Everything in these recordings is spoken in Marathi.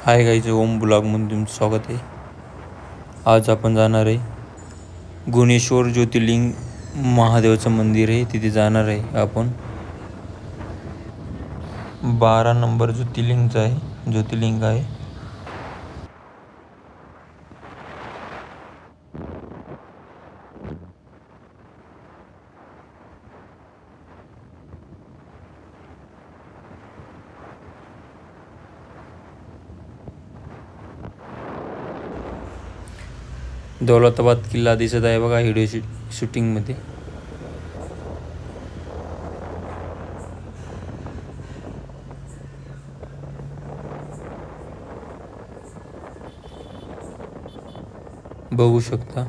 हाय गाईज, ओम ब्लॉगमध्ये तुमचं स्वागत आहे। आज आपण जाणार आहे गुणेश्वर ज्योतिर्लिंग महादेवाचं मंदिर आहे, तिथे जाणार आहे आपण। 12 नंबर ज्योतिर्लिंग आहे। दौलताबाद किल्ला दिसत आहे बघा व्हिडिओ शूटिंग मध्ये। बघू शकता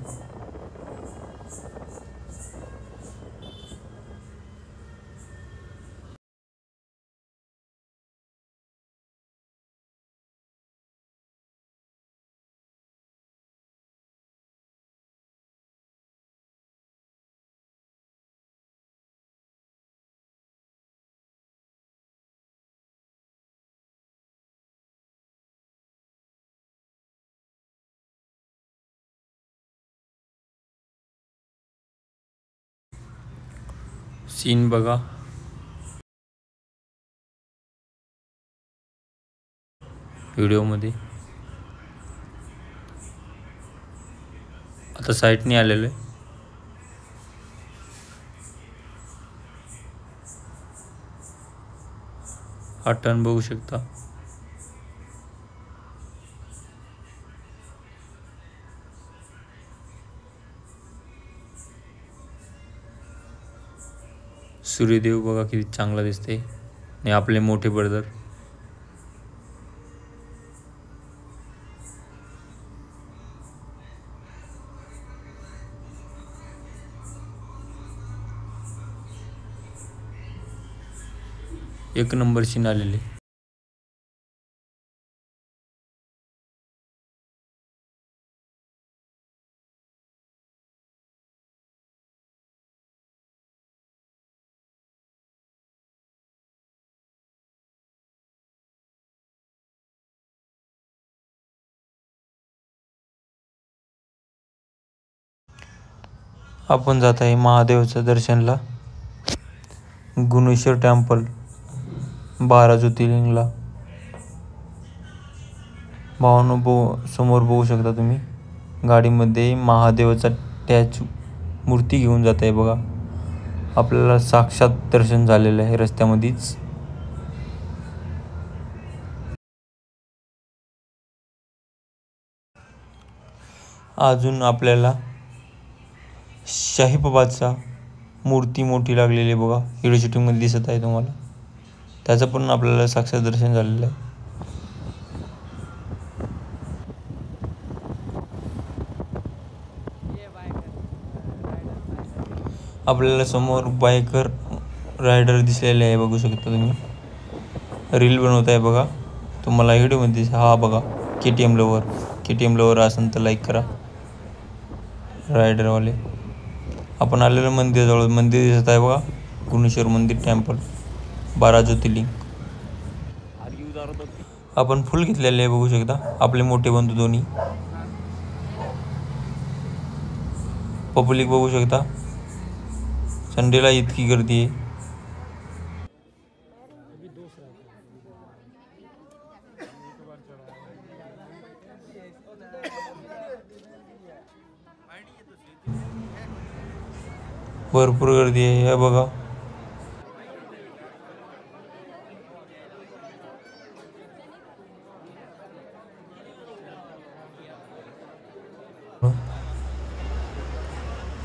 सीन बघा व्हिडिओ मध्ये। आता साईडने आलेलो आहे। हा टर्न बघू शकता। सूर्यदेव बघा किती चांगला दिसते आणि आपले मोठे ब्रदर। एक नंबर सीन आलेले। आपण जात आहे महादेवाच्या दर्शनला, गुणेश्वर टेम्पल 12 ज्योतिर्लिंगला। भावांनो, समोर बघू शकता तुम्ही गाडीमध्ये महादेवाचा टॅचू मूर्ती घेऊन जात आहे बघा। आपल्याला साक्षात दर्शन झालेलं आहे रस्त्यामध्येच। अजून आपल्याला शाही बाबाचा मूर्ती मोठी लागलेली बघा, व्हिडिओ शूटिंग मध्ये दिसत आहे तुम्हाला। त्याचं पण आपल्याला साक्षात दर्शन झालेलं आहे। आपल्याला समोर बायकर रायडर दिसलेले आहे, बघू शकता तुम्ही। रील बनवत आहे बघा, तुम्हाला व्हिडिओ मध्ये हा बघा KTM लवर असेल तर लाईक करा। रायडरवाले आपण आलेलं मंदिराजवळ मंदिर दिसत आहे बघा, गुणेश्वर मंदिर टेम्पल 12 ज्योतिर्लिंग। आपण फुल घेतलेले आहे बघू शकता, आपले मोठे बंधू दोन्ही। पब्लिक बघू शकता, संडेला इतकी गर्दी आहे। भरपूर गर्दी आहे, हे बघा।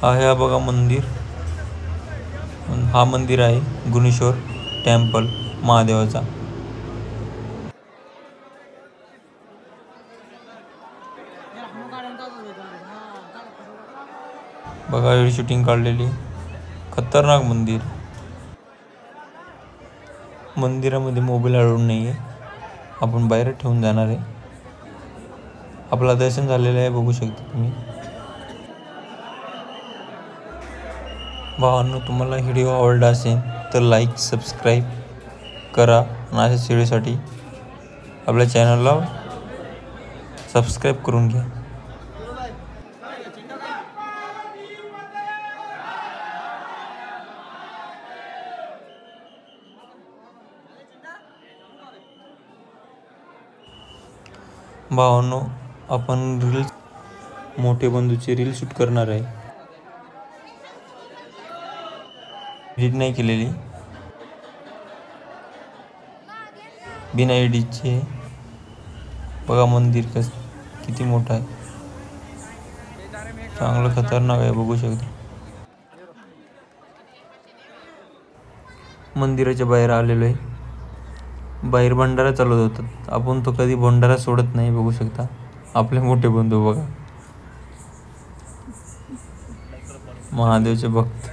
हा बघा मंदिर, हा मंदिर आहे गुणेश्वर टेम्पल महादेवाचा। बघा व्हिडिओ शूटिंग काढलेली, खतरनाक मंदिर। मंदिरामध्ये मोबाईल अलाउड नाही आहे, आपण बाहेर ठेवून जाणार आहे। आपला दर्शन झालेलं आहे, बघू शकता तुम्ही। भावांनो, तुम्हाला व्हिडिओ आवडला असेल तर लाईक सबस्क्राईब करा आणि अशाच व्हिडिओसाठी आपल्या चॅनलला सबस्क्राईब करून घ्या. भावांनो, आपण मोठे बंधूची रील शूट करणार आहे. एडिट नाही केलेली, बिना एडिटचे. बघा मंदिर किती मोठं आहे, चांगलं खतरनाक आहे, बघू शकता. मंदिराच्या बाहेर आलेलो आहे. बाहेर भंडारा चालवत होतात. आपण तो कधी भंडारा सोडत नाही, बघू शकता. आपले मोठे बंधू बघा, महादेवचे भक्त.